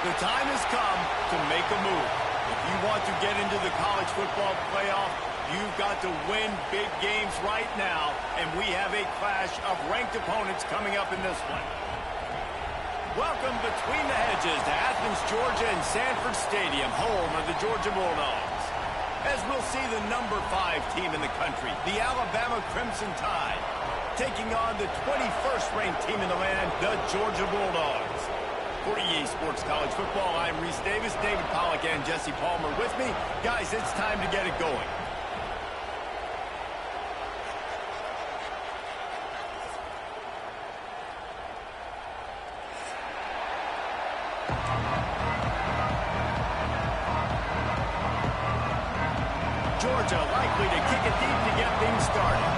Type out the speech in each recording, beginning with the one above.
The time has come to make a move. If you want to get into the college football playoff, you've got to win big games right now, and we have a clash of ranked opponents coming up in this one. Welcome between the hedges to Athens, Georgia and Sanford Stadium, home of the Georgia Bulldogs. As we'll see the number 5 team in the country, the Alabama Crimson Tide, taking on the 21st ranked team in the land, the Georgia Bulldogs. For EA Sports College Football, I'm Reese Davis, David Pollack and Jesse Palmer with me. Guys, it's time to get it going. Georgia likely to kick it deep to get things started.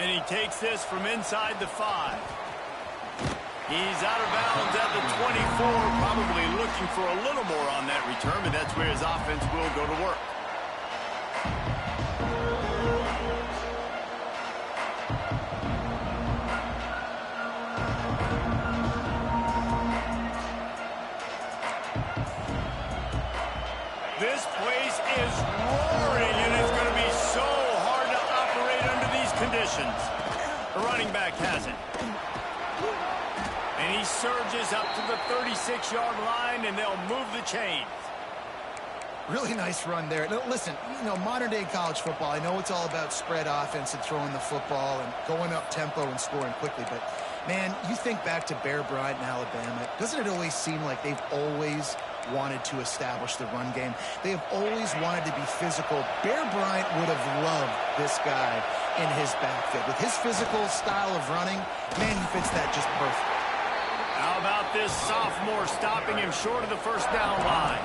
And he takes this from inside the 5. He's out of bounds at the 24, probably looking for a little more on that return, and that's where his offense will go to work. This place is roaring, and it's going to be so hard to operate under these conditions. The running back has it. And he surges up to the 36-yard line, and they'll move the chains. Really nice run there. Now, listen, modern-day college football, I know it's all about spread offense and throwing the football and going up tempo and scoring quickly, but, man, you think back to Bear Bryant in Alabama, doesn't it always seem like they've always wanted to establish the run game? They have always wanted to be physical. Bear Bryant would have loved this guy in his backfield. With his physical style of running, man, he fits that just perfect. How about this sophomore stopping him short of the first down line?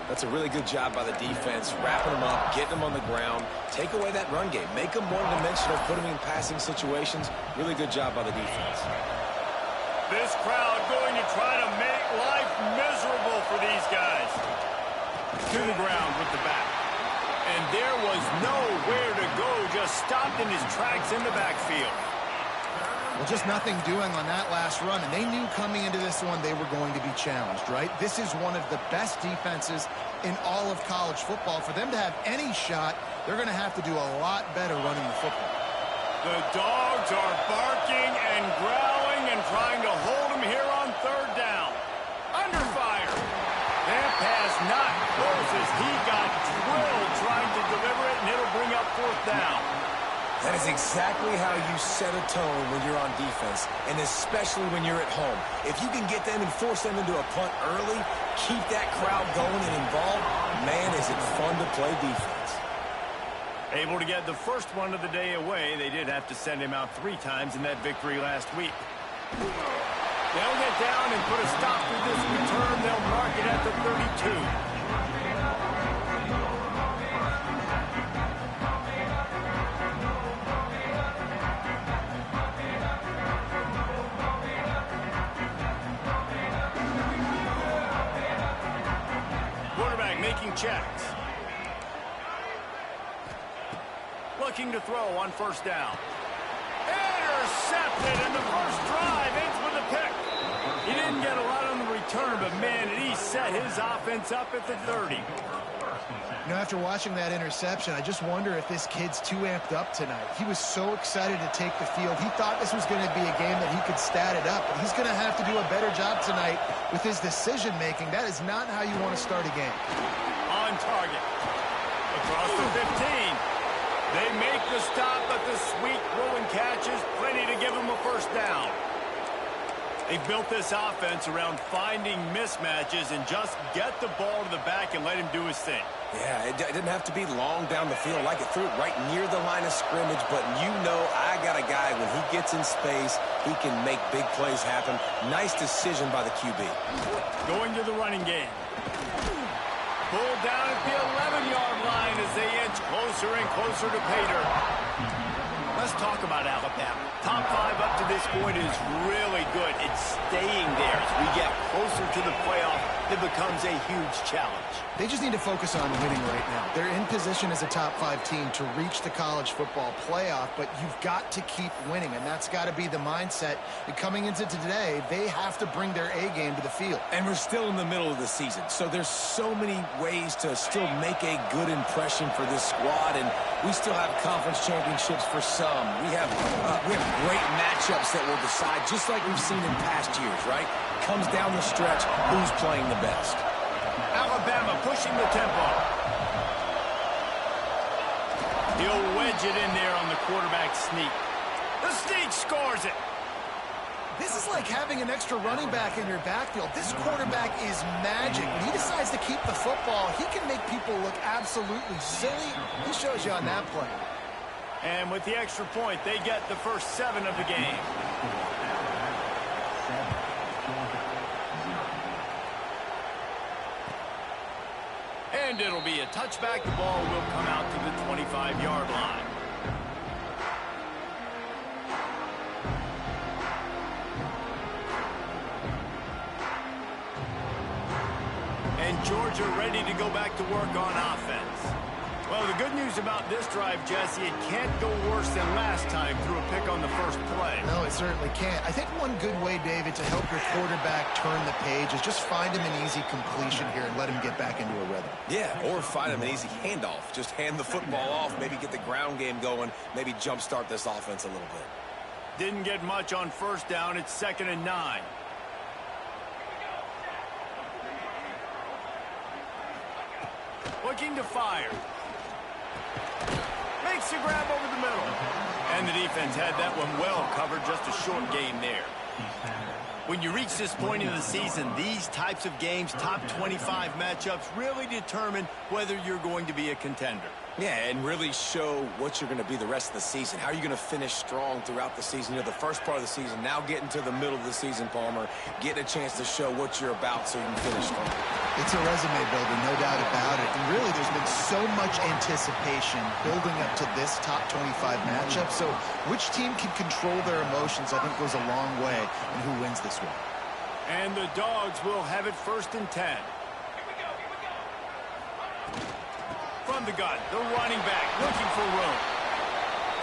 That's a really good job by the defense, wrapping him up, getting him on the ground, take away that run game, make him one-dimensional, put him in passing situations. Really good job by the defense. This crowd going to try to make life miserable for these guys. To the ground with the back. And there was nowhere to go, just stopped in his tracks in the backfield. Well, just nothing doing on that last run, and they knew coming into this one they were going to be challenged, right? This is one of the best defenses in all of college football. For them to have any shot, they're going to have to do a lot better running the football. The dogs are barking and growling and trying to hold him here on third down. Under fire. That pass not close as he got drilled trying to deliver it, and it'll bring up fourth down. That is exactly how you set a tone when you're on defense, and especially when you're at home. If you can get them and force them into a punt early, keep that crowd going and involved, man, is it fun to play defense. Able to get the first one of the day away. They did have to send him out 3 times in that victory last week. They'll get down and put a stop to this return. They'll mark it at the 32. Quarterback making checks. Looking to throw on first down. Intercepted, and the first drive ends with a pick. He didn't get a lot on the return, but man, he set his offense up at the 30. After watching that interception, I just wonder if this kid's too amped up tonight. He was so excited to take the field. He thought this was going to be a game that he could stat it up, but he's going to have to do a better job tonight with his decision-making. That is not how you want to start a game. On target. Across the 15. They make the stop, but the sweet throw and catch is plenty to give them a first down. They've built this offense around finding mismatches and just get the ball to the back and let him do his thing. Yeah, it didn't have to be long down the field. Like it threw it right near the line of scrimmage, but I got a guy, when he gets in space, he can make big plays happen. Nice decision by the QB. Going to the running game. Pulled down at the 11-yard line as they inch closer and closer to pay dirt. Let's talk about Alabama. Top 5 up to this point is really good. It's staying there as we get closer to the playoff. it becomes a huge challenge. They just need to focus on winning right now. They're in position as a top-5 team to reach the college football playoff, but you've got to keep winning, and that's got to be the mindset. And coming into today, they have to bring their A game to the field. And we're still in the middle of the season, so there's so many ways to still make a good impression for this squad, and we still have conference championships for some. We have great matchups that will decide, just like we've seen in past years, right? Comes down the stretch, who's playing the best. Alabama pushing the tempo. He'll wedge it in there on the quarterback sneak. The sneak scores it. This is like having an extra running back in your backfield. This quarterback is magic. When he decides to keep the football, he can make people look absolutely silly. He shows you on that play. And with the extra point, they get the first 7 of the game. And it'll be a touchback. The ball will come out to the 25-yard line. And Georgia ready to go back to work on offense. Well, the good news about this drive, Jesse, it can't go worse than last time through a pick on the first play. No, it certainly can't. I think one good way, David, to help your quarterback turn the page is just find him an easy completion here and let him get back into a rhythm. Yeah, or find him an easy handoff. Just hand the football off, maybe get the ground game going, maybe jumpstart this offense a little bit. Didn't get much on first down. It's 2nd and 9. Looking to fire. Makes the grab over the middle. And the defense had that one well covered. Just a short gain there. When you reach this point in the season, these types of games, top 25 matchups, really determine whether you're going to be a contender. Yeah, and really show what you're going to be the rest of the season. How are you going to finish strong throughout the season? You know, the first part of the season, now getting to the middle of the season, Palmer, getting a chance to show what you're about so you can finish strong. It's a resume builder, no doubt about it. And really, there's been so much anticipation building up to this top 25 matchup. So which team can control their emotions, I think, goes a long way in who wins this one. And the Dogs will have it 1st and 10. From the gun, the running back looking for room.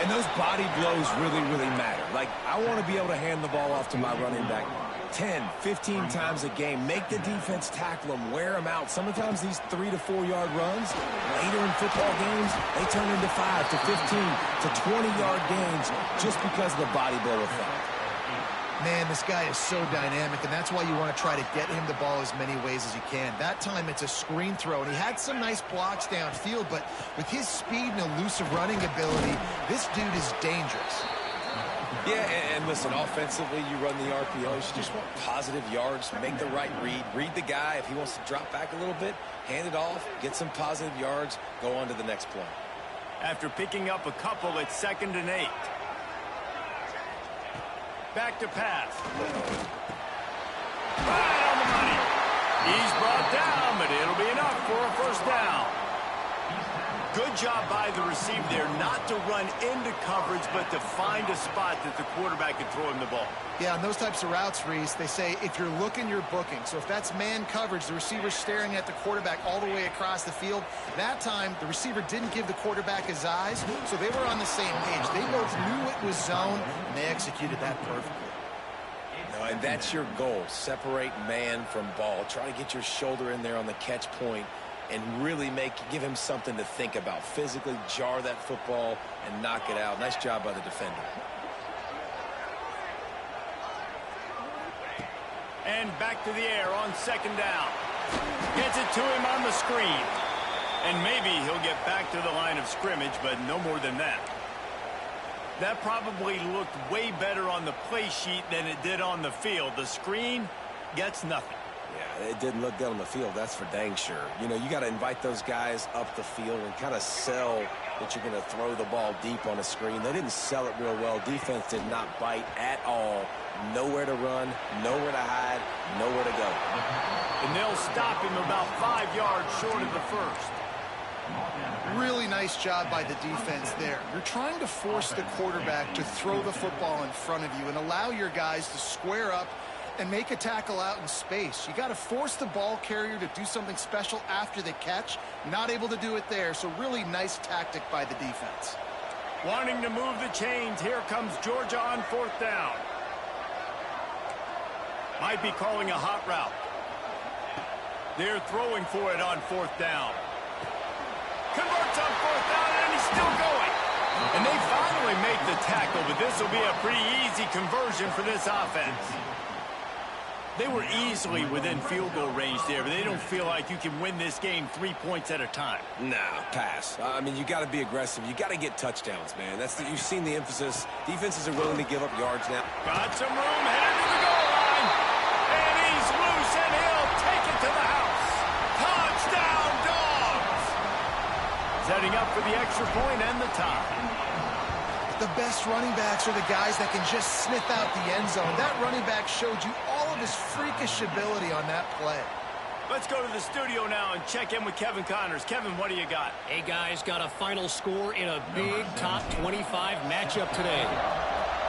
And those body blows really, really matter. Like, I want to be able to hand the ball off to my running back 10, 15 times a game. Make the defense tackle them, wear them out. Sometimes these 3 to 4 yard runs, later in football games, they turn into 5 to 15 to 20-yard gains just because of the body blow effect. Man, this guy is so dynamic, and that's why you want to try to get him the ball as many ways as you can. That time, it's a screen throw, and he had some nice blocks downfield, but with his speed and elusive running ability, this dude is dangerous. Yeah, and listen, offensively, you run the RPOs. You just want positive yards, make the right read. Read the guy. If he wants to drop back a little bit, hand it off, get some positive yards, go on to the next play. After picking up a couple, it's 2nd and 8. Back to pass. Right on the money. He's brought down, but it'll be enough for a 1st down. Good job by the receiver there not to run into coverage, but to find a spot that the quarterback can throw him the ball. Yeah, on those types of routes, Reese, they say if you're looking, you're booking. So if that's man coverage, the receiver's staring at the quarterback all the way across the field. That time, the receiver didn't give the quarterback his eyes, so they were on the same page. They both knew it was zone, and they executed that perfectly. And that's your goal. Separate man from ball. Try to get your shoulder in there on the catch point and really give him something to think about. Physically jar that football and knock it out. Nice job by the defender. And back to the air on 2nd down. Gets it to him on the screen. And maybe he'll get back to the line of scrimmage, but no more than that. That probably looked way better on the play sheet than it did on the field. The screen gets nothing. Yeah, it didn't look good on the field, that's for dang sure. You know, you got to invite those guys up the field and kind of sell that you're going to throw the ball deep on a screen. They didn't sell it real well. Defense did not bite at all. Nowhere to run, nowhere to hide, nowhere to go. And they'll stop him about 5 yards short of the 1st. Really nice job by the defense there. You're trying to force the quarterback to throw the football in front of you and allow your guys to square up and make a tackle out in space. You got to force the ball carrier to do something special after the catch. Not able to do it there, so really nice tactic by the defense. Wanting to move the chains, here comes Georgia on 4th down. Might be calling a hot route. They're throwing for it on 4th down. Converts on 4th down, and he's still going. And they finally make the tackle, but this will be a pretty easy conversion for this offense. They were easily within field goal range there, but they don't feel like you can win this game 3 points at a time. Nah, pass. I mean, you got to be aggressive. You got to get touchdowns, man. You've seen the emphasis. Defenses are willing to give up yards now. Got some room, headed to the goal line. And he's loose, and he'll take it to the house. Touchdown, Dogs! Setting up for the extra point and the tie. The best running backs are the guys that can just sniff out the end zone. That running back showed you all of his freakish ability on that play. Let's go to the studio now and check in with Kevin Connors. Kevin, what do you got? Hey, guys, got a final score in a big top 25 matchup today.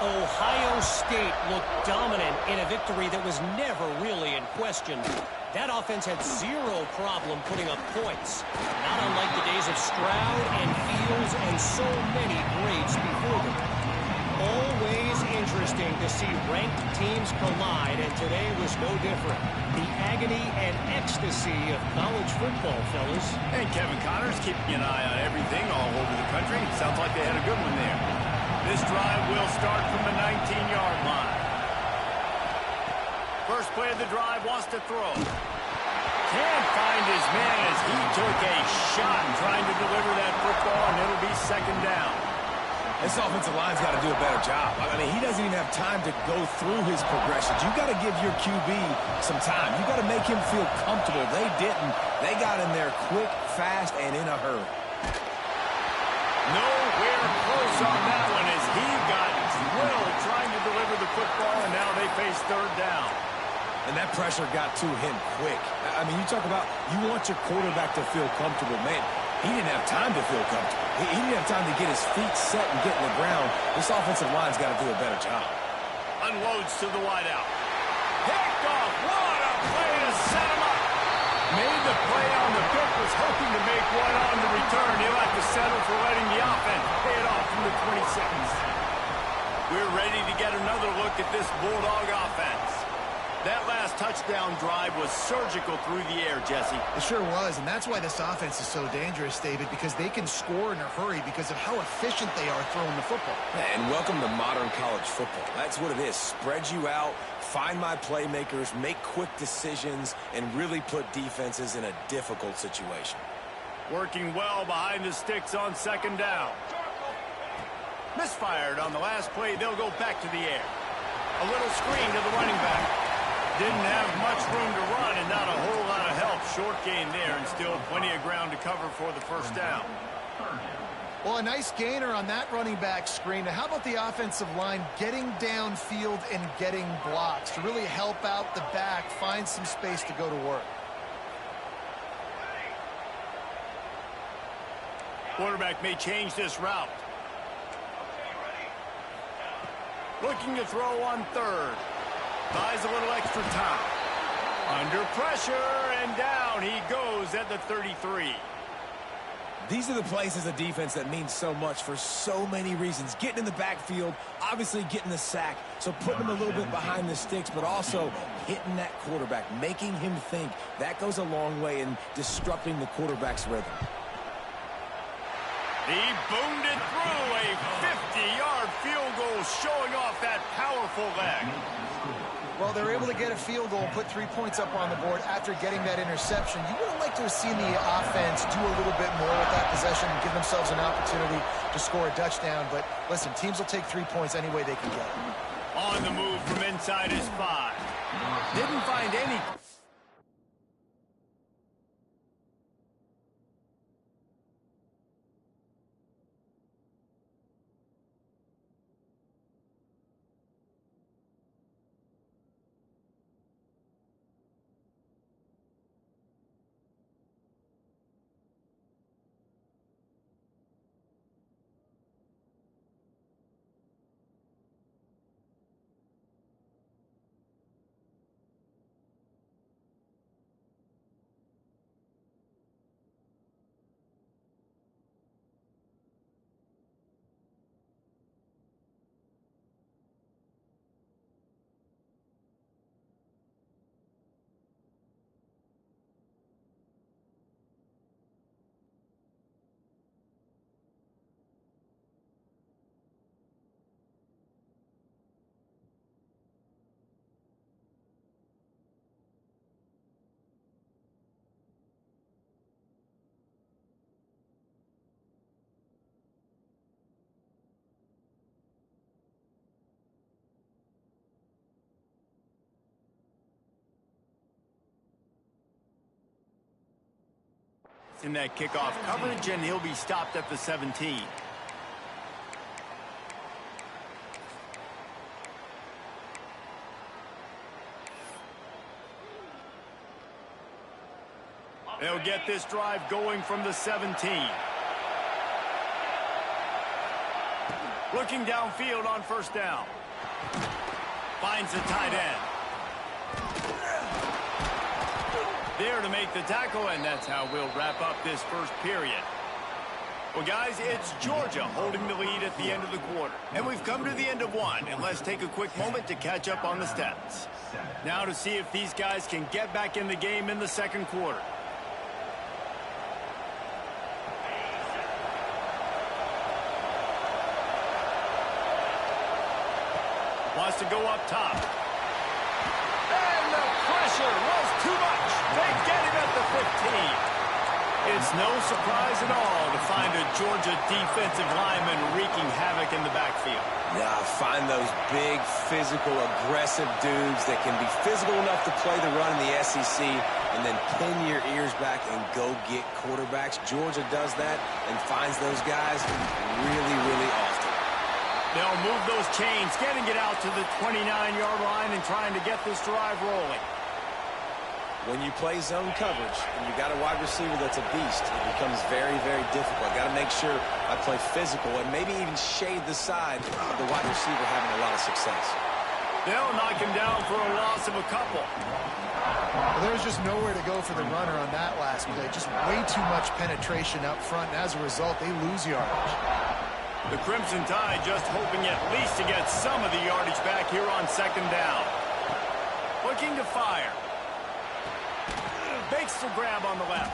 Ohio State looked dominant in a victory that was never really in question. That offense had zero problem putting up points, not unlike the days of Stroud and Fields and so many greats before them. Always interesting to see ranked teams collide, and today was no different. The agony and ecstasy of college football, fellas. And Kevin Connors keeping an eye on everything all over the country. Sounds like they had a good one there. This drive will start from the 19-yard line. First play of the drive, wants to throw. Can't find his man as he took a shot trying to deliver that football, and it'll be 2nd down. This offensive line's got to do a better job. I mean, he doesn't even have time to go through his progressions. You got to give your QB some time. You got to make him feel comfortable. They didn't. They got in there quick, fast, and in a hurry. Nowhere close on that one as he got drilled trying to deliver the football, and now they face 3rd down. And that pressure got to him quick. I mean, you talk about you want your quarterback to feel comfortable. Man, he didn't have time to feel comfortable. He didn't have time to get his feet set and get in the ground. This offensive line's got to do a better job. Unloads to the wideout. Picked off. What a play to set him up. Made the play on the pick, was hoping to make one on the return. He'll have to settle for letting the offense pay it off from the 26. We're ready to get another look at this Bulldog offense. That last touchdown drive was surgical through the air, Jesse. It sure was, and that's why this offense is so dangerous, David, because they can score in a hurry because of how efficient they are throwing the football. Yeah, and welcome to modern college football. That's what it is. Spread you out, find my playmakers, make quick decisions, and really put defenses in a difficult situation. Working well behind the sticks on 2nd down. Misfired on the last play. They'll go back to the air. A little screen to the running back. Didn't have much room to run and not a whole lot of help. Short gain there and still plenty of ground to cover for the 1st down. Well, a nice gainer on that running back screen. Now, how about the offensive line getting downfield and getting blocks to really help out the back, find some space to go to work? Quarterback may change this route. Looking to throw on 3rd. Buys a little extra time. Under pressure, and down he goes at the 33. These are the plays as a defense that mean so much for so many reasons. Getting in the backfield, obviously getting the sack, so putting him a little bit behind the sticks, but also hitting that quarterback, making him think. That goes a long way in disrupting the quarterback's rhythm. He boomed it through a 50-yard field goal, showing off that powerful leg. Well, they're able to get a field goal, put 3 points up on the board after getting that interception. You would have liked to have seen the offense do a little bit more with that possession and give themselves an opportunity to score a touchdown. But listen, teams will take 3 points any way they can get it. On the move from inside his 5. Didn't find any... in that kickoff coverage, and he'll be stopped at the 17. They'll get this drive going from the 17. Looking downfield on first down. Finds the tight end. There to make the tackle, and that's how we'll wrap up this first period. Well, guys, it's Georgia holding the lead at the end of the quarter. And we've come to the end of one, and let's take a quick moment to catch up on the stats. Now to see if these guys can get back in the game in the second quarter. Wants to go up top. And the pressure was too much. They get him at the 15. It's no surprise at all to find a Georgia defensive lineman wreaking havoc in the backfield. Yeah, find those big, physical, aggressive dudes that can be physical enough to play the run in the SEC and then pin your ears back and go get quarterbacks. Georgia does that and finds those guys really, really often. They'll move those chains, getting it out to the 29-yard line and trying to get this drive rolling. When you play zone coverage and you got a wide receiver that's a beast, it becomes very, very difficult. Got to make sure I play physical and maybe even shade the side of the wide receiver having a lot of success. They'll knock him down for a loss of a couple. Well, there's just nowhere to go for the runner on that last play. Just way too much penetration up front, and as a result, they lose yardage. The Crimson Tide just hoping at least to get some of the yardage back here on second down. Looking to fire. Bakes the grab on the left.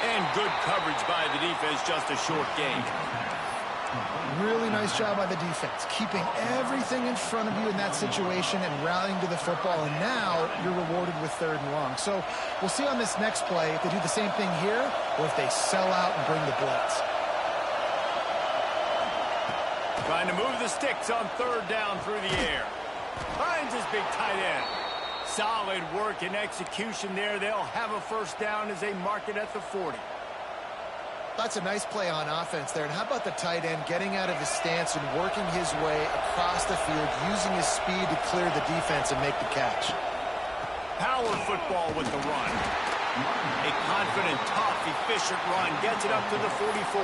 And good coverage by the defense, just a short gain. Really nice job by the defense, keeping everything in front of you in that situation and rallying to the football, and now you're rewarded with 3rd and long. So we'll see on this next play if they do the same thing here or if they sell out and bring the blitz. Trying to move the sticks on 3rd down through the air. Finds his big tight end. Solid work and execution there. They'll have a first down as they mark it at the 40. That's a nice play on offense there. And how about the tight end getting out of his stance and working his way across the field, using his speed to clear the defense and make the catch. Power football with the run. A confident, tough, efficient run gets it up to the 44.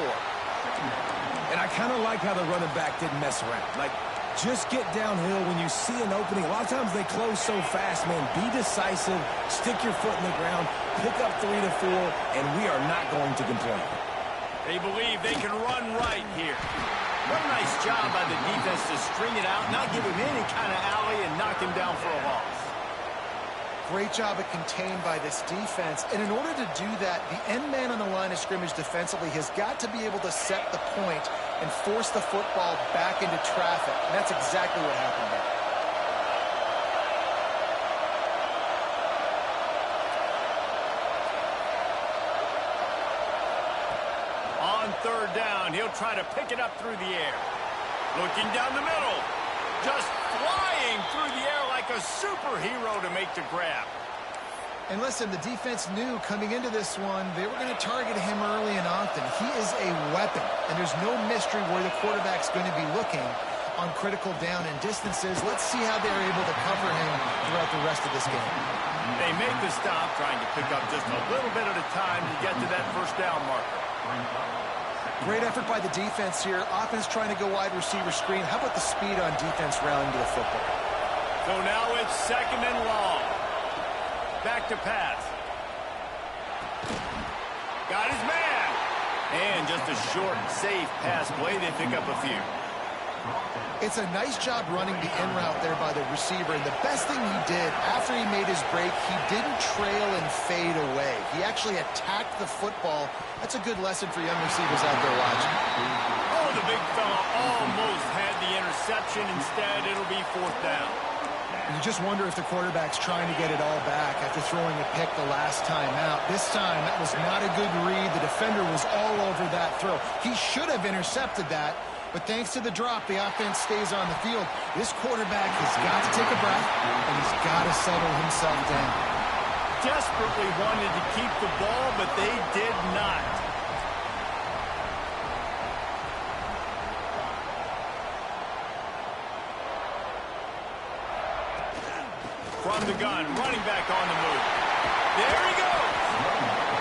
And I kind of like how the running back didn't mess around. Like, just get downhill when you see an opening. A lot of times they close so fast, man. Be decisive, stick your foot in the ground, pick up 3 to 4, and we are not going to complain. They believe they can run right here. What a nice job by the defense to string it out, not give him any kind of alley, and knock him down for a loss. Great job at contained by this defense. And in order to do that, the end man on the line of scrimmage defensively has got to be able to set the point and force the football back into traffic. And that's exactly what happened there. On 3rd down, he'll try to pick it up through the air. Looking down the middle. Just flying through the air like a superhero to make the grab. And listen, the defense knew coming into this one, they were going to target him early and often. He is a weapon, and there's no mystery where the quarterback's going to be looking on critical down and distances. Let's see how they're able to cover him throughout the rest of this game. They make the stop, trying to pick up just a little bit at a time to get to that first down marker. Great effort by the defense here. Offense trying to go wide receiver screen. How about the speed on defense rallying to the football? So now it's 2nd and long. Back to pass. Got his man. And just a short, safe pass play. They pick up a few. It's a nice job running the in route there by the receiver. And the best thing he did after he made his break, he didn't trail and fade away. He actually attacked the football. That's a good lesson for young receivers out there watching. Oh, the big fella almost had the interception. Instead, it'll be 4th down. You just wonder if the quarterback's trying to get it all back after throwing a pick the last time out. This time, that was not a good read. The defender was all over that throw. He should have intercepted that, but thanks to the drop, the offense stays on the field. This quarterback has got to take a breath, and he's got to settle himself down. desperately wanted to keep the ball, but they did not. From the gun, running back on the move. There he goes.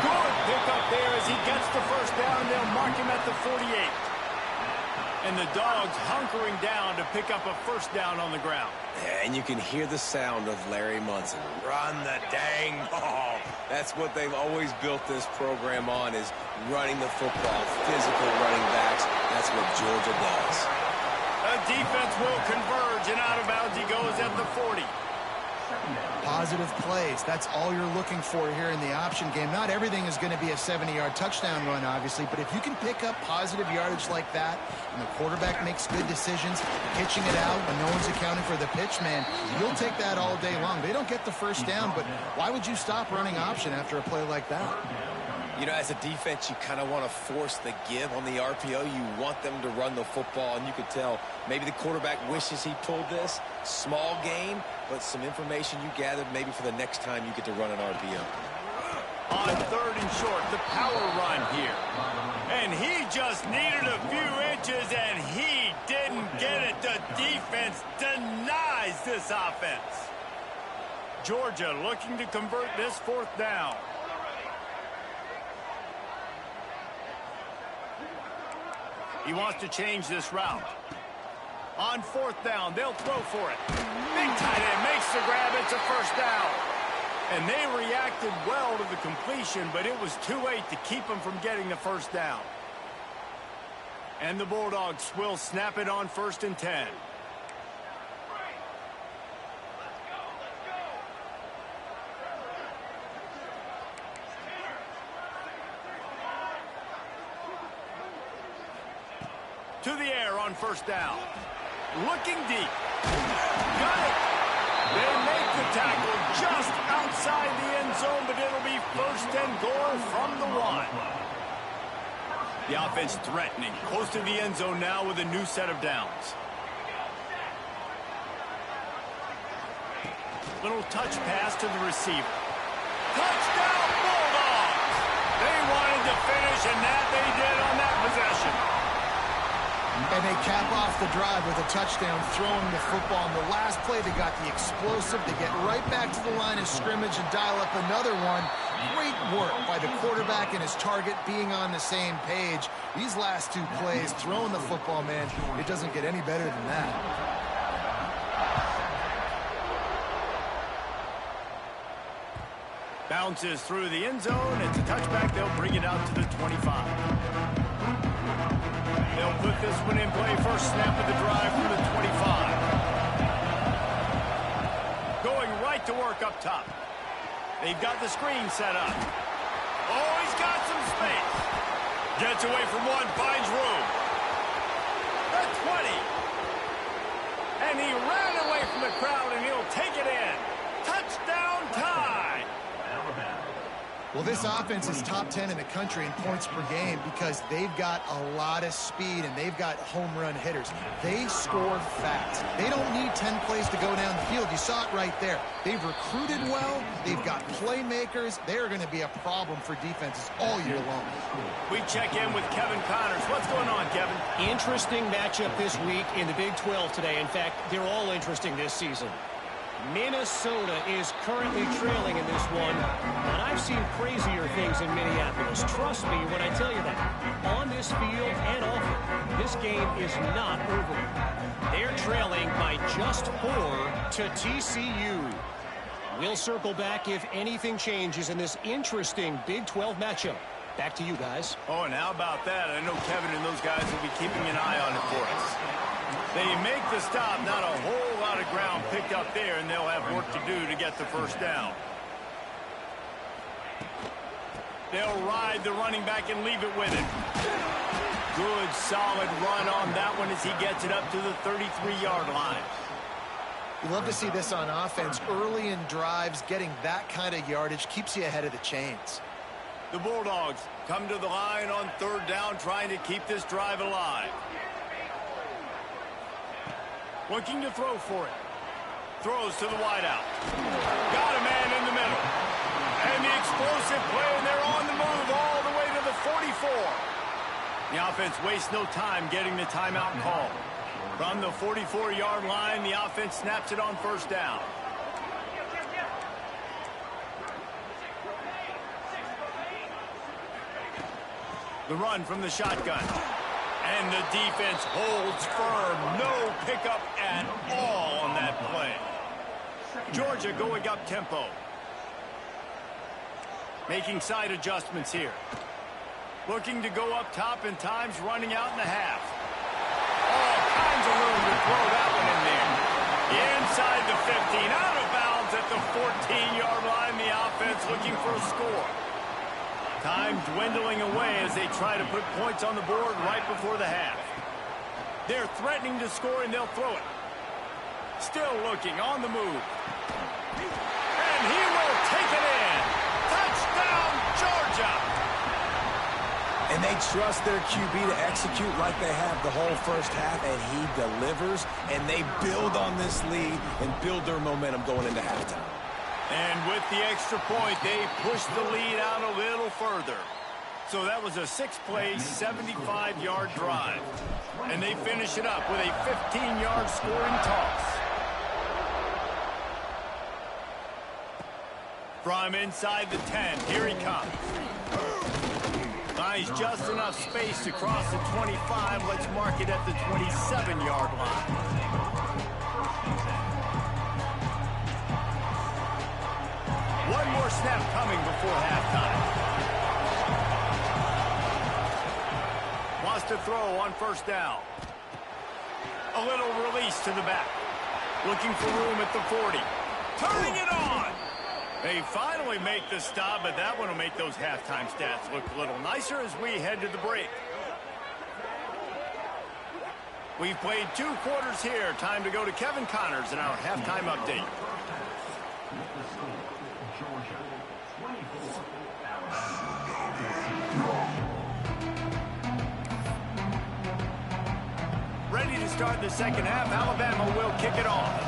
Good pickup there as he gets the first down. They'll mark him at the 48. And the Dogs hunkering down to pick up a first down on the ground. Yeah, and you can hear the sound of Larry Munson. Run the dang ball. That's what they've always built this program on, is running the football, physical running backs. That's what Georgia does. The defense will converge, and out of bounds he goes at the 40. Positive plays. That's all you're looking for here in the option game. Not everything is going to be a 70-yard touchdown run, obviously, but if you can pick up positive yardage like that and the quarterback makes good decisions, pitching it out when no one's accounting for the pitch, man, you'll take that all day long. They don't get the first down, but why would you stop running option after a play like that? You know, as a defense, you kind of want to force the give on the RPO. You want them to run the football, and you could tell maybe the quarterback wishes he pulled this. Small gain, but some information you gathered maybe for the next time you get to run an RPO. On third and short, the power run here. And he just needed a few inches, and he didn't get it. The defense denies this offense. Georgia looking to convert this fourth down. He wants to change this route. On fourth down, they'll throw for it. Big tight end makes the grab. It's a first down. And they reacted well to the completion, but it was too late to keep them from getting the first down. And the Bulldogs will snap it on 1st and 10. To the air on first down. Looking deep. Got it. They make the tackle just outside the end zone, but it'll be 1st and goal from the 1. The offense threatening. Close to the end zone now with a new set of downs. Little touch pass to the receiver. Touchdown Bulldogs! They wanted to finish, and that they did on that possession. And they cap off the drive with a touchdown, throwing the football. In the last play, they got the explosive. They get right back to the line of scrimmage and dial up another one. Great work by the quarterback and his target being on the same page. These last two plays, throwing the football, man, it doesn't get any better than that. Bounces through the end zone. It's a touchback. They'll bring it out to the 25. They'll put this one in play. First snap of the drive from the 25. Going right to work up top. They've got the screen set up. Oh, he's got some space. Gets away from one, finds room. The 20. And he ran away from the crowd, and he'll take it in. Touchdown tie. Well, this offense is top 10 in the country in points per game because they've got a lot of speed and they've got home run hitters. They score fast. They don't need 10 plays to go down the field. You saw it right there. They've recruited well. They've got playmakers. They're going to be a problem for defenses all year long. We check in with Kevin Connors. What's going on, Kevin? Interesting matchup this week in the Big 12 today. In fact, they're all interesting this season. Minnesota is currently trailing in this one, but I've seen crazier things in Minneapolis. Trust me when I tell you that. On this field and off it, this game is not over. They're trailing by just 4 to TCU. We'll circle back if anything changes in this interesting Big 12 matchup. Back to you guys. Oh, and how about that? I know Kevin and those guys will be keeping an eye on it for us. They make the stop, not a whole lot of ground picked up there, and they'll have work to do to get the first down. They'll ride the running back and leave it with it. Good, solid run on that one as he gets it up to the 33-yard line. You love to see this on offense. Early in drives, getting that kind of yardage keeps you ahead of the chains. The Bulldogs come to the line on third down, trying to keep this drive alive. Looking to throw for it. Throws to the wideout. Got a man in the middle. And the explosive play, and they're on the move all the way to the 44. The offense wastes no time getting the timeout call. From the 44-yard line, the offense snaps it on first down. The run from the shotgun. And the defense holds firm. No pickup at all on that play. Georgia going up tempo. Making side adjustments here. Looking to go up top, and time's running out in the half. All kinds of room to throw that one in there. Inside the 15, out of bounds at the 14-yard line. The offense looking for a score. Time dwindling away as they try to put points on the board right before the half. They're threatening to score, and they'll throw it. Still looking, on the move. And he will take it in. Touchdown, Georgia! And they trust their QB to execute like they have the whole first half, and he delivers, and they build on this lead and build their momentum going into halftime. And with the extra point, they push the lead out a little further. So that was a 6-play, 75-yard drive. And they finish it up with a 15-yard scoring toss. From inside the 10, here he comes. Finds just enough space to cross the 25. Let's mark it at the 27-yard line. One more snap coming before halftime. Wants to throw on first down. A little release to the back. Looking for room at the 40. Turning it on! They finally make the stop, but that one will make those halftime stats look a little nicer as we head to the break. We've played 2 quarters here. Time to go to Kevin Connors in our halftime update. Ready to start the second half. Alabama will kick it off.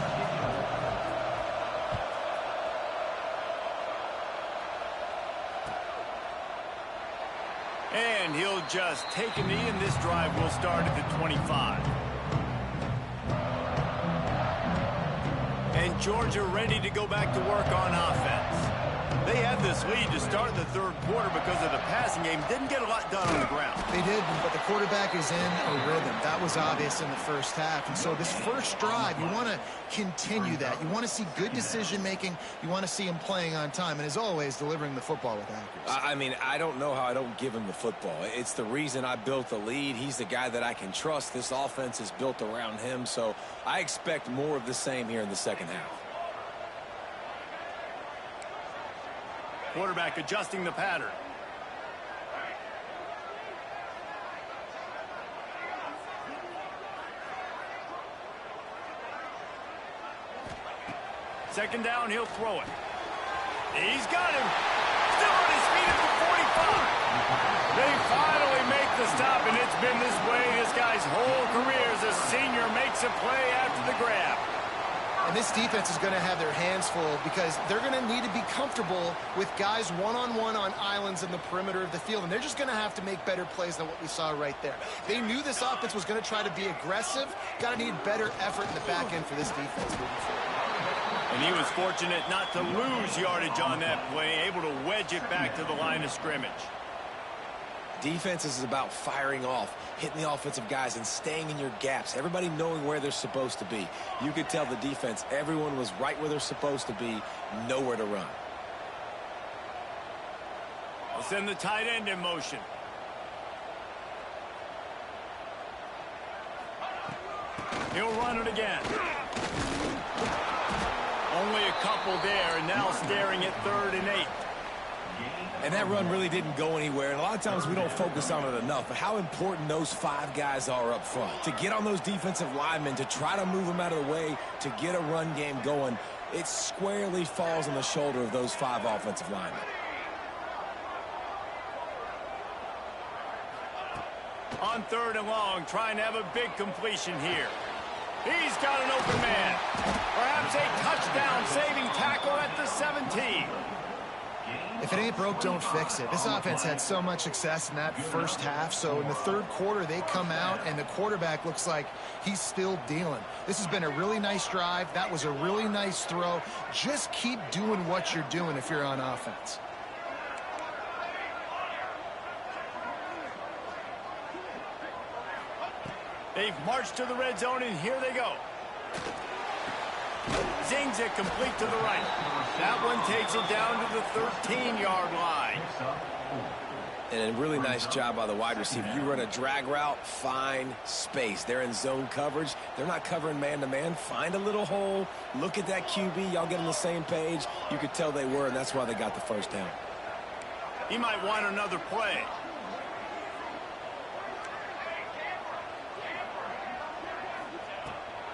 And he'll just take a knee, and this drive will start at the 25. And Georgia ready to go back to work on offense. They had this lead to start the third quarter because of the passing game. Didn't get a lot done on the ground. They did, but the quarterback is in a rhythm. That was obvious in the first half. And so this first drive, you want to continue that. You want to see good decision-making. You want to see him playing on time. And as always, delivering the football with accuracy. I mean, I don't know how I don't give him the football. It's the reason I built the lead. He's the guy that I can trust. This offense is built around him. So I expect more of the same here in the second half. Quarterback adjusting the pattern. Second down, he'll throw it. He's got him. Still on his feet at the 45. They finally make the stop, and it's been this way this guy's whole career as a senior makes a play after the grab. And this defense is going to have their hands full because they're going to need to be comfortable with guys one-on-one on islands in the perimeter of the field. And they're just going to have to make better plays than what we saw right there. They knew this offense was going to try to be aggressive. Got to need better effort in the back end for this defense moving forward. And he was fortunate not to lose yardage on that play, able to wedge it back to the line of scrimmage. Defense is about firing off, hitting the offensive guys, and staying in your gaps. Everybody knowing where they're supposed to be. You could tell the defense, everyone was right where they're supposed to be, nowhere to run. They'll send the tight end in motion. He'll run it again. Only a couple there, and now staring at 3rd and 8. And that run really didn't go anywhere. And a lot of times we don't focus on it enough. But how important those 5 guys are up front. To get on those defensive linemen, to try to move them out of the way, to get a run game going, it squarely falls on the shoulder of those 5 offensive linemen. On 3rd and long, trying to have a big completion here. He's got an open man. Perhaps a touchdown-saving tackle at the 17. If it ain't broke, don't fix it. This offense had so much success in that first half, so in the third quarter, they come out, and the quarterback looks like he's still dealing. This has been a really nice drive. That was a really nice throw. Just keep doing what you're doing if you're on offense. They've marched to the red zone, and here they go. Zings it complete to the right. That one takes it down to the 13-yard line. And a really nice job by the wide receiver. You run a drag route, find space. They're in zone coverage. They're not covering man-to-man. Find a little hole. Look at that QB. Y'all get on the same page. You could tell they were, and that's why they got the first down. He might want another play.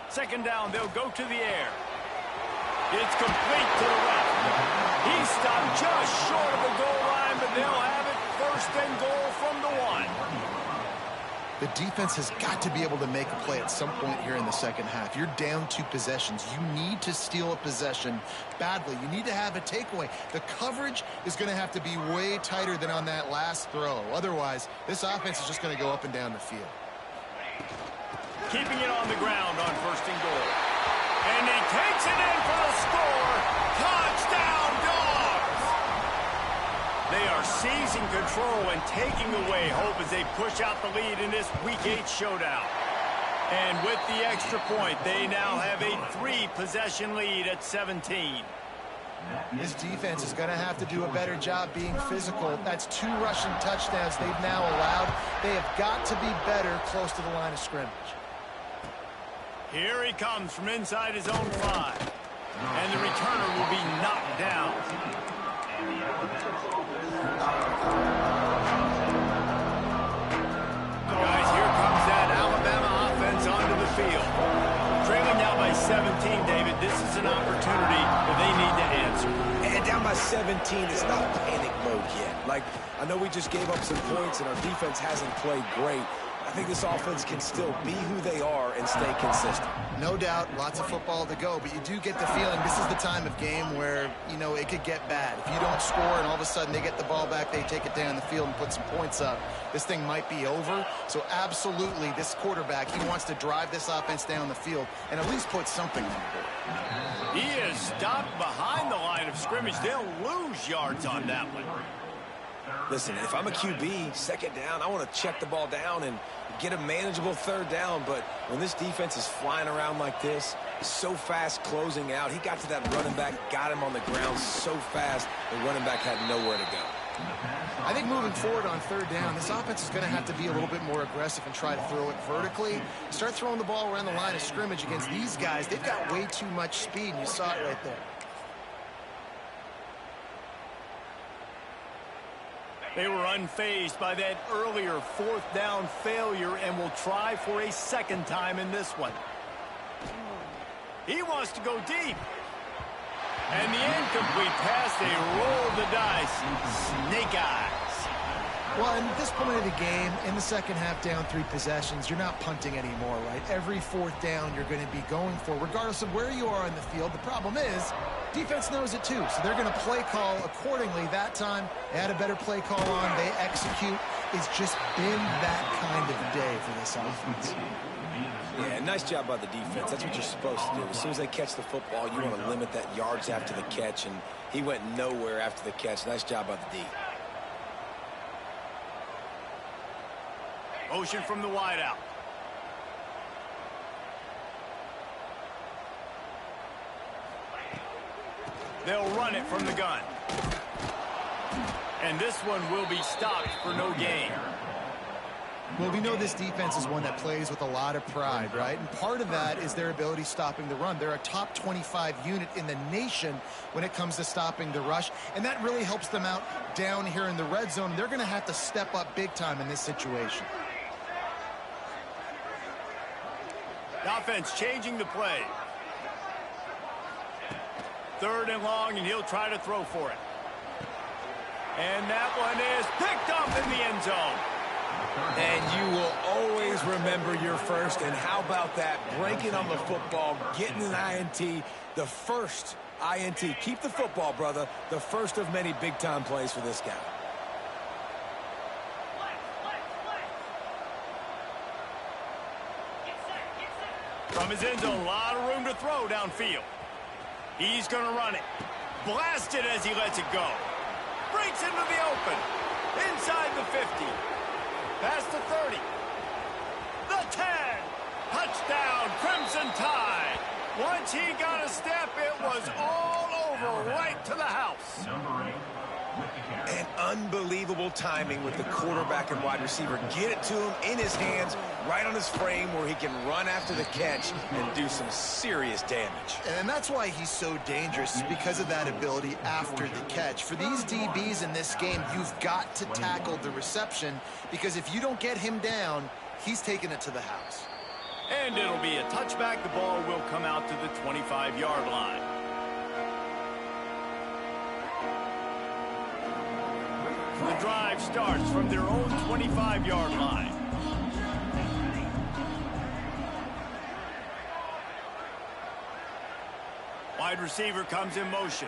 Second down, they'll go to the air. It's complete to the left. He stopped just short of the goal line, but they'll have it first and goal from the 1. The defense has got to be able to make a play at some point here in the second half. You're down 2 possessions. You need to steal a possession badly. You need to have a takeaway. The coverage is going to have to be way tighter than on that last throw. Otherwise, this offense is just going to go up and down the field. Keeping it on the ground on first and goal. And he takes it in for the score. Touchdown, Dogs! They are seizing control and taking away hope as they push out the lead in this Week 8 showdown. And with the extra point, they now have a 3-possession lead at 17. This defense is going to have to do a better job being physical. That's 2 rushing touchdowns they've now allowed. They have got to be better close to the line of scrimmage. Here he comes from inside his own 5. And the returner will be knocked down. Guys, here comes that Alabama offense onto the field. Trailing now by 17, David. This is an opportunity that they need to answer. And down by 17 is not panic mode yet. Like, I know we just gave up some points and our defense hasn't played great. I think this offense can still be who they are and stay consistent. No doubt, lots of football to go, but you do get the feeling this is the time of game where, you know, it could get bad. If you don't score and all of a sudden they get the ball back, they take it down the field and put some points up, this thing might be over. So absolutely, this quarterback, he wants to drive this offense down the field and at least put something on the board. He is stopped behind the line of scrimmage. They'll lose yards on that one. Listen, if I'm a QB, second down, I want to check the ball down and get a manageable third down. But when this defense is flying around like this, so fast closing out, he got to that running back, got him on the ground so fast, the running back had nowhere to go. I think moving forward on third down, this offense is going to have to be a little bit more aggressive and try to throw it vertically. Start throwing the ball around the line of scrimmage against these guys. They've got way too much speed, and you saw it right there. They were unfazed by that earlier 4th down failure and will try for a second time in this one. He wants to go deep. And the incomplete pass, they roll the dice. Snake eyes. Well, at this point of the game, in the second half, down 3 possessions, you're not punting anymore, right? Every 4th down you're going to be going for, regardless of where you are on the field. The problem is, defense knows it too, so they're going to play call accordingly. That time, they had a better play call on. They execute. It's just been that kind of day for this offense. Yeah, nice job by the defense. That's what you're supposed to do. As soon as they catch the football, you want to limit that yards after the catch, and he went nowhere after the catch. Nice job by the D. Motion from the wideout. They'll run it from the gun. And this one will be stopped for no gain. Well, we know this defense is one that plays with a lot of pride, right? And part of that is their ability stopping the run. They're a top 25 unit in the nation when it comes to stopping the rush, and that really helps them out down here in the red zone. They're going to have to step up big time in this situation. The offense changing the play. 3rd and long, and he'll try to throw for it. And that one is picked up in the end zone. And you will always remember your first. And how about that? Breaking on the football, getting an INT, the first INT. Keep the football, brother. The first of many big-time plays for this guy. From his end zone, a lot of room to throw downfield. He's going to run it. Blasted as he lets it go. Breaks into the open. Inside the 50. Past the 30. The 10. Touchdown, Crimson Tide. Once he got a step, it was all over, right to the house. And unbelievable timing with the quarterback and wide receiver. Get it to him in his hands, right on his frame where he can run after the catch and do some serious damage. And that's why he's so dangerous, is because of that ability after the catch. For these DBs in this game, you've got to tackle the reception, because if you don't get him down, he's taking it to the house. And it'll be a touchback. The ball will come out to the 25-yard line. The drive starts from their own 25-yard line. Wide receiver comes in motion.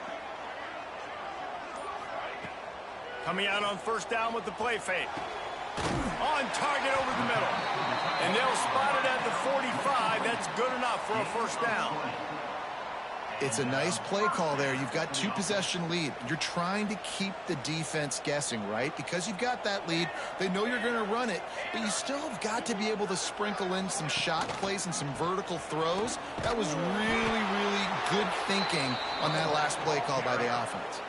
Coming out on first down with the play fake. On target over the middle. And they'll spot it at the 45. That's good enough for a first down. It's a nice play call there. You've got two-possession lead. You're trying to keep the defense guessing, right? Because you've got that lead, they know you're going to run it, but you still have got to be able to sprinkle in some shot plays and some vertical throws. That was really, really good thinking on that last play call by the offense.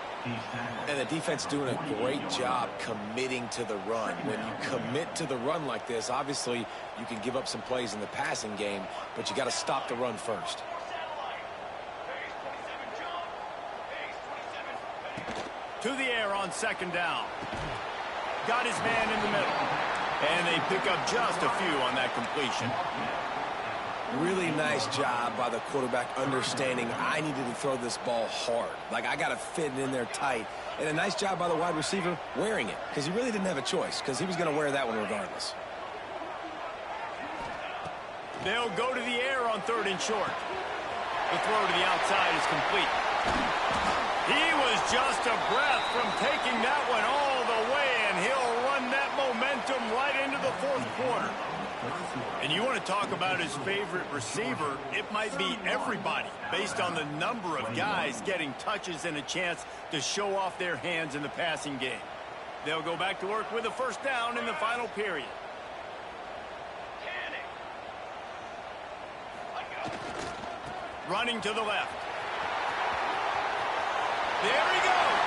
And the defense doing a great job committing to the run. When you commit to the run like this, obviously you can give up some plays in the passing game, but you got to stop the run first. To the air on second down. Got his man in the middle. And they pick up just a few on that completion. Really nice job by the quarterback understanding I needed to throw this ball hard. Like, I got to fit it in there tight. And a nice job by the wide receiver wearing it, because he really didn't have a choice, because he was going to wear that one regardless. They'll go to the air on third and short. The throw to the outside is complete. He was just a breath from taking that one all the way, and he'll run that momentum right into the fourth quarter. And you want to talk about his favorite receiver, it might be everybody, based on the number of guys getting touches and a chance to show off their hands in the passing game. They'll go back to work with a first down in the final period. Running to the left. There he goes.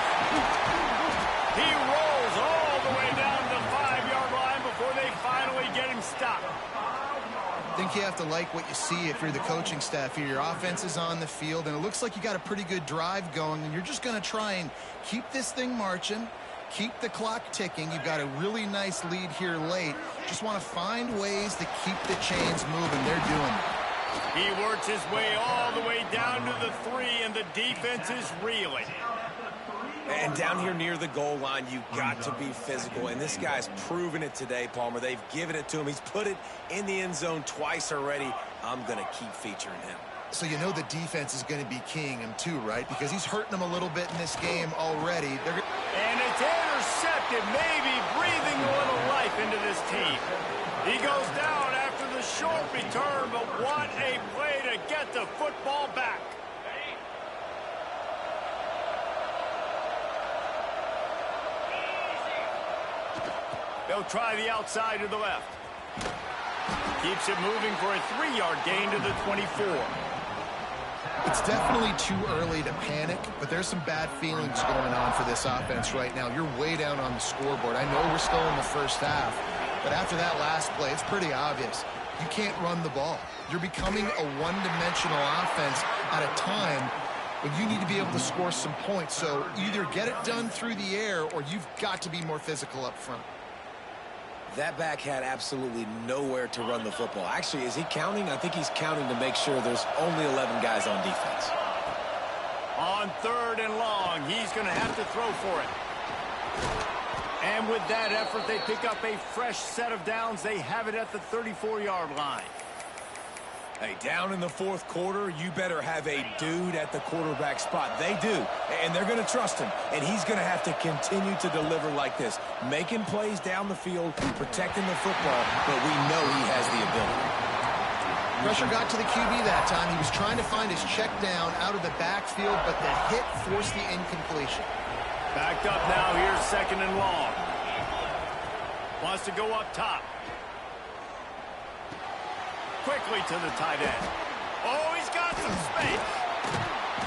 He rolls all the way down to the 5-yard line before they finally get him stopped. I think you have to like what you see if you're the coaching staff here. Your offense is on the field, and it looks like you got a pretty good drive going, and you're just going to try and keep this thing marching, keep the clock ticking. You've got a really nice lead here late. Just want to find ways to keep the chains moving. They're doing it. He works his way all the way down to the 3, and the defense is reeling. And down here near the goal line, you've got to be physical. And this guy's proven it today, Palmer. They've given it to him. He's put it in the end zone twice already. I'm going to keep featuring him. So you know the defense is going to be keying him too, right? Because he's hurting them a little bit in this game already. And it's intercepted, maybe breathing a little life into this team. He goes down after the short return, but what a play to get the football back. They'll try the outside to the left. Keeps it moving for a 3-yard gain to the 24. It's definitely too early to panic, but there's some bad feelings going on for this offense right now. You're way down on the scoreboard. I know we're still in the first half, but after that last play, it's pretty obvious. You can't run the ball. You're becoming a one-dimensional offense at a time when you need to be able to score some points. So either get it done through the air, or you've got to be more physical up front. That back had absolutely nowhere to run the football. Actually, is he counting? I think he's counting to make sure there's only 11 guys on defense. On third and long, he's going to have to throw for it. And with that effort, they pick up a fresh set of downs. They have it at the 34-yard line. Hey, down in the fourth quarter, you better have a dude at the quarterback spot. They do, and they're going to trust him. And he's going to have to continue to deliver like this, making plays down the field, protecting the football, but we know he has the ability. Pressure got to the QB that time. He was trying to find his check down out of the backfield, but the hit forced the incompletion. Backed up now. Here's second and long. Wants to go up top. Quickly to the tight end. Oh, he's got some space.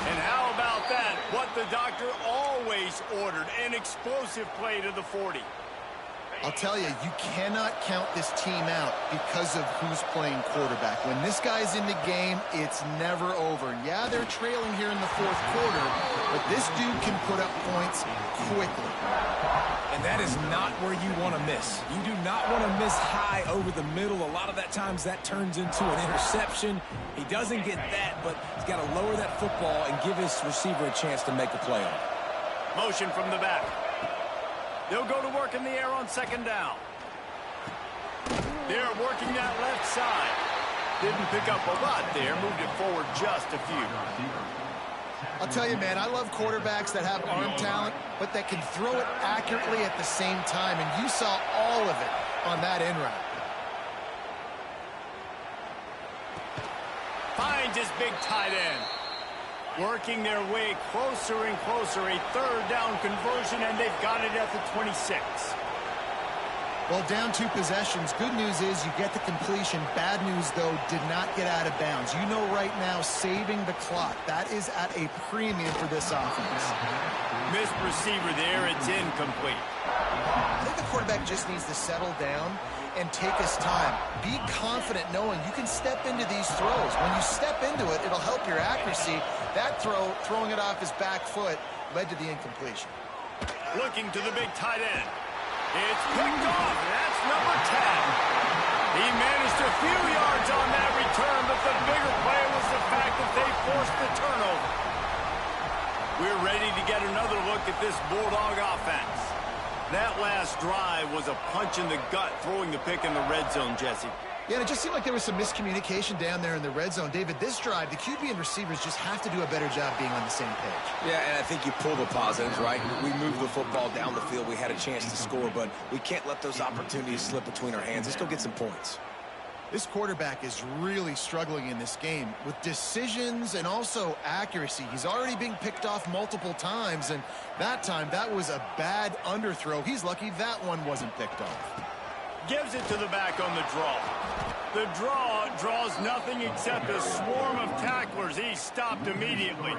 And how about that? What the doctor always ordered, an explosive play to the 40. I'll tell you, you cannot count this team out because of who's playing quarterback. When this guy's in the game, it's never over. Yeah, they're trailing here in the fourth quarter, but this dude can put up points quickly. And that is not where you want to miss. You do not want to miss high over the middle. A lot of that times that turns into an interception. He doesn't get that, but he's got to lower that football and give his receiver a chance to make a play on it. Motion from the back. They'll go to work in the air on second down. They're working that left side. Didn't pick up a lot there. Moved it forward just a few. I'll tell you, man, I love quarterbacks that have arm talent, but that can throw it accurately at the same time, and you saw all of it on that in route. Finds his big tight end. Working their way closer and closer. A third down conversion, and they've got it at the 26. Well, down 2 possessions. Good news is you get the completion. Bad news, though, did not get out of bounds. You know right now, saving the clock. That is at a premium for this offense. Missed receiver there. It's incomplete. I think the quarterback just needs to settle down and take his time. Be confident knowing you can step into these throws. When you step into it, it'll help your accuracy. That throw, throwing it off his back foot, led to the incompletion. Looking to the big tight end. It's picked off. That's number 10. He managed a few yards on that return, but the bigger play was the fact that they forced the turnover. We're ready to get another look at this Bulldog offense. That last drive was a punch in the gut, throwing the pick in the red zone, Jesse. Yeah, and it just seemed like there was some miscommunication down there in the red zone. David, this drive, the QB and receivers just have to do a better job being on the same page. Yeah, and I think you pull the positives, right? We moved the football down the field. We had a chance to score, but we can't let those opportunities slip between our hands. Let's go get some points. This quarterback is really struggling in this game with decisions and also accuracy. He's already being picked off multiple times, and that time, that was a bad underthrow. He's lucky that one wasn't picked off. Gives it to the back on the draw. The draw draws nothing except a swarm of tacklers. He's stopped immediately.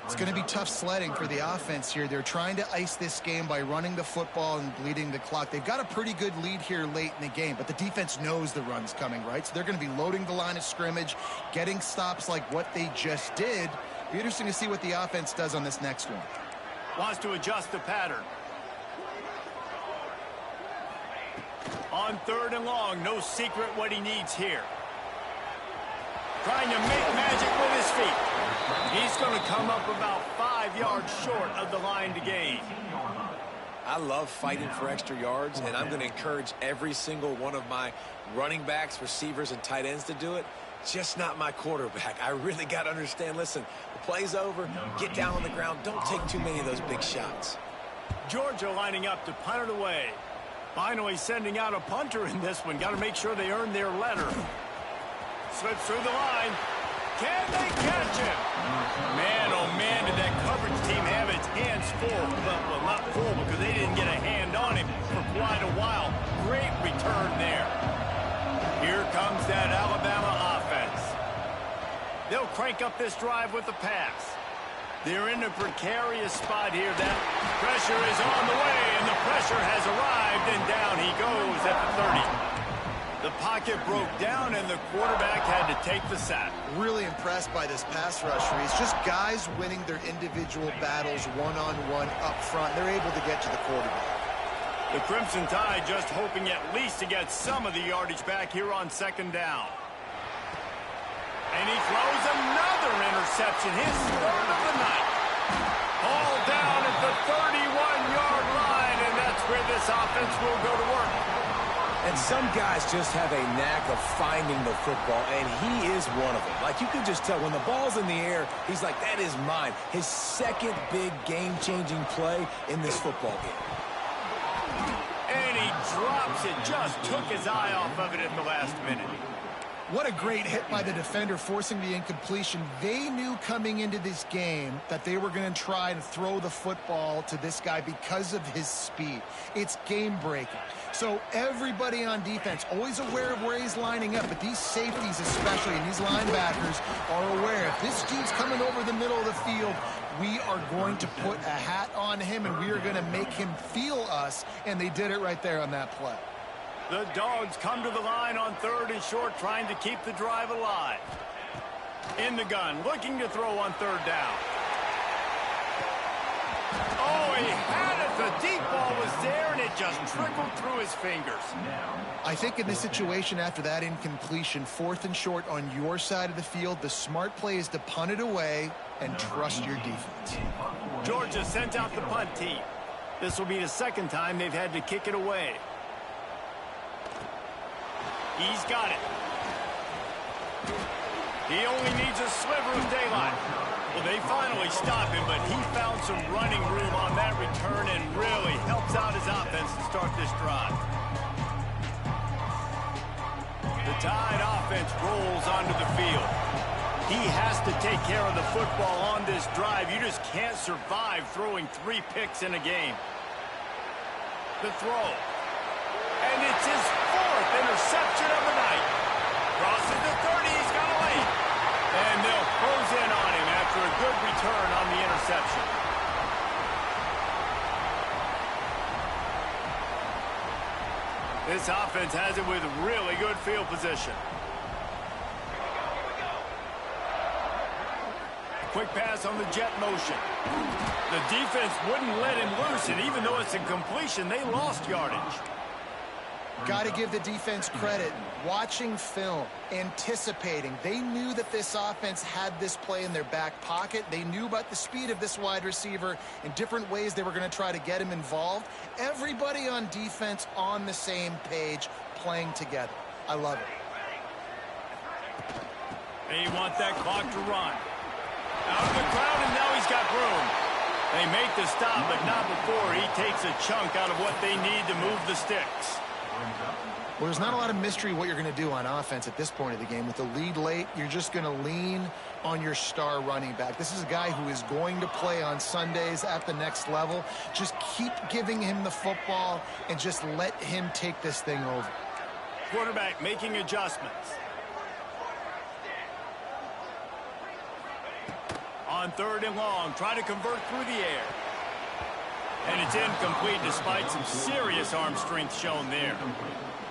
It's going to be tough sledding for the offense here. They're trying to ice this game by running the football and bleeding the clock. They've got a pretty good lead here late in the game, but the defense knows the run's coming, right? So they're going to be loading the line of scrimmage, getting stops like what they just did. Be interesting to see what the offense does on this next one. Wants to adjust the pattern. On third and long, no secret what he needs here. Trying to make magic with his feet. He's going to come up about 5 yards short of the line to gain. I love fighting for extra yards, and I'm going to encourage every single one of my running backs, receivers, and tight ends to do it. Just not my quarterback. I really got to understand, listen, the play's over, get down on the ground, don't take too many of those big shots. Georgia lining up to punt it away. Finally sending out a punter in this one. Got to make sure they earn their letter. Slips through the line. Can they catch him? Man, oh man, did that coverage team have its hands full. Well, not full because they didn't get a hand on him for quite a while. Great return there. Here comes that Alabama offense. They'll crank up this drive with the pass. They're in a precarious spot here. That pressure is on the way, and the pressure has arrived, and down he goes at the 30. The pocket broke down, and the quarterback had to take the sack. Really impressed by this pass rush, Reese. Just guys winning their individual battles one-on-one up front. They're able to get to the quarterback. The Crimson Tide just hoping at least to get some of the yardage back here on second down. And he throws another interception, his third of the night. All down at the 31-yard line, and that's where this offense will go to work. And some guys just have a knack of finding the football, and he is one of them. Like, you can just tell when the ball's in the air, he's like, that is mine. His second big game-changing play in this football game. And he drops it. Just took his eye off of it at the last minute. What a great hit by the defender, forcing the incompletion. They knew coming into this game that they were going to try to throw the football to this guy because of his speed. It's game-breaking. So everybody on defense, always aware of where he's lining up, but these safeties especially, and these linebackers are aware. If this dude's coming over the middle of the field, we are going to put a hat on him, and we are going to make him feel us, and they did it right there on that play. The Dogs come to the line on 3rd and short, trying to keep the drive alive. In the gun, looking to throw on 3rd down. Oh, he had it. The deep ball was there, and it just trickled through his fingers. I think in this situation, after that incompletion, 4th and short on your side of the field, the smart play is to punt it away and trust your defense. Georgia sent out the punt team. This will be the second time they've had to kick it away. He's got it. He only needs a sliver of daylight. Well, they finally stop him, but he found some running room on that return and really helps out his offense to start this drive. The Tide offense rolls onto the field. He has to take care of the football on this drive. You just can't survive throwing 3 picks in a game. The throw. And it's his 4th interception of the night. Crosses the 30, he's got a lane. And they'll close in on him after a good return on the interception. This offense has it with really good field position. Quick pass on the jet motion. The defense wouldn't let him loose, and even though it's a completion, they lost yardage. Got to give the defense credit. Watching film, anticipating. They knew that this offense had this play in their back pocket. They knew about the speed of this wide receiver in different ways they were going to try to get him involved. Everybody on defense on the same page, playing together. I love it. They want that clock to run. Out of the crowd, and now he's got room. They make the stop, but not before he takes a chunk out of what they need to move the sticks. Well, there's not a lot of mystery what you're going to do on offense at this point of the game. With the lead late, you're just going to lean on your star running back. This is a guy who is going to play on Sundays at the next level. Just keep giving him the football and just let him take this thing over. Quarterback making adjustments. On 3rd and long, trying to convert through the air. And it's incomplete despite some serious arm strength shown there.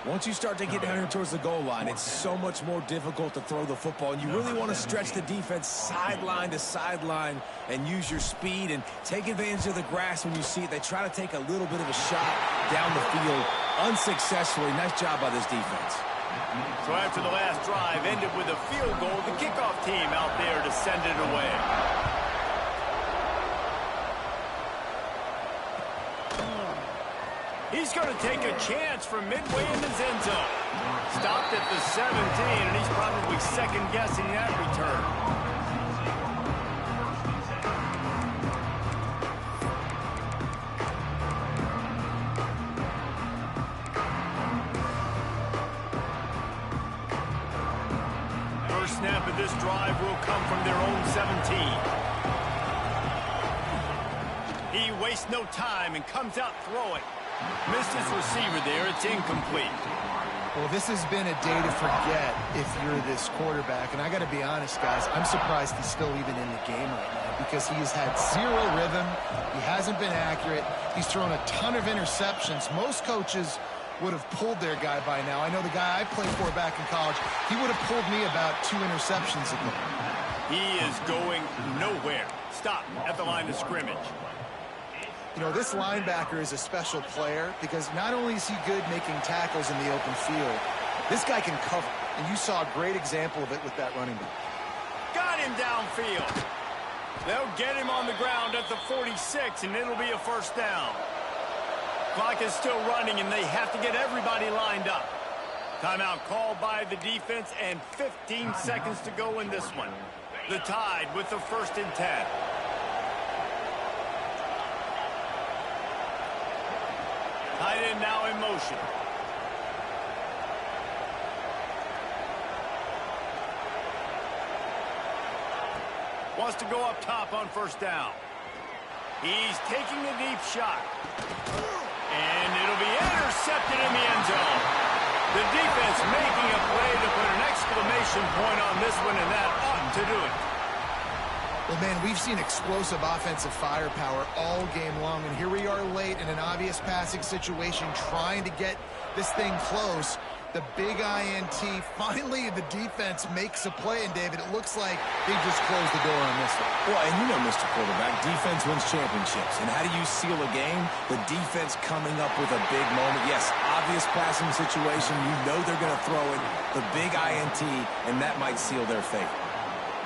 Once you start to get down here towards the goal line, it's so much more difficult to throw the football. And you really want to stretch the defense sideline to sideline and use your speed and take advantage of the grass when you see it. They try to take a little bit of a shot down the field unsuccessfully. Nice job by this defense. So after the last drive ended with a field goal, the kickoff team out there to send it away. He's going to take a chance from midway in his end zone. Stopped at the 17, and he's probably second-guessing that return. First snap of this drive will come from their own 17. He wastes no time and comes out throwing. Missed his receiver there. It's incomplete. Well, this has been a day to forget if you're this quarterback. And I got to be honest, guys, I'm surprised he's still even in the game right now because he has had zero rhythm. He hasn't been accurate. He's thrown a ton of interceptions. Most coaches would have pulled their guy by now. I know the guy I played for back in college, he would have pulled me about 2 interceptions ago. He is going nowhere. Stop at the line of scrimmage. You know, this linebacker is a special player because not only is he good making tackles in the open field, this guy can cover. And you saw a great example of it with that running back. Got him downfield. They'll get him on the ground at the 46, and it'll be a first down. Clock is still running, and they have to get everybody lined up. Timeout called by the defense, and 15 seconds to go in this one. The Tide with the 1st and 10. Tight end now in motion. Wants to go up top on 1st down. He's taking a deep shot. And it'll be intercepted in the end zone. The defense making a play to put an exclamation point on this one, and that ought to do it. Well, man, we've seen explosive offensive firepower all game long, and here we are late in an obvious passing situation trying to get this thing close. The big INT, finally the defense makes a play, and David, it looks like they just closed the door on this one. Well, and you know, Mr. Quarterback, defense wins championships. And how do you seal a game? The defense coming up with a big moment. Yes, obvious passing situation. You know they're going to throw it. The big INT, and that might seal their fate.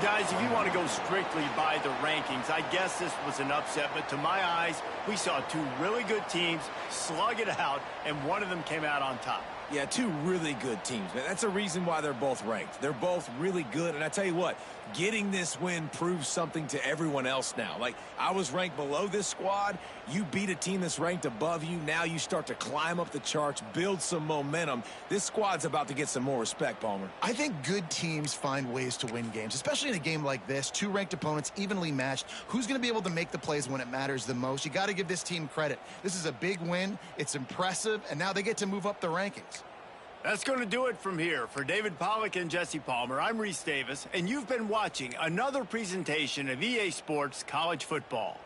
Guys, if you want to go strictly by the rankings, I guess this was an upset, but to my eyes, we saw two really good teams slug it out, and one of them came out on top. Yeah, two really good teams, man. That's a reason why they're both ranked. They're both really good, and I tell you what, getting this win proves something to everyone else now. Like, I was ranked below this squad. You beat a team that's ranked above you. Now you start to climb up the charts, build some momentum. This squad's about to get some more respect, Palmer. I think good teams find ways to win games, especially in a game like this. Two ranked opponents, evenly matched. Who's going to be able to make the plays when it matters the most? You got to give this team credit. This is a big win. It's impressive, and now they get to move up the rankings. That's going to do it from here. For David Pollack and Jesse Palmer, I'm Reese Davis, and you've been watching another presentation of EA Sports College Football.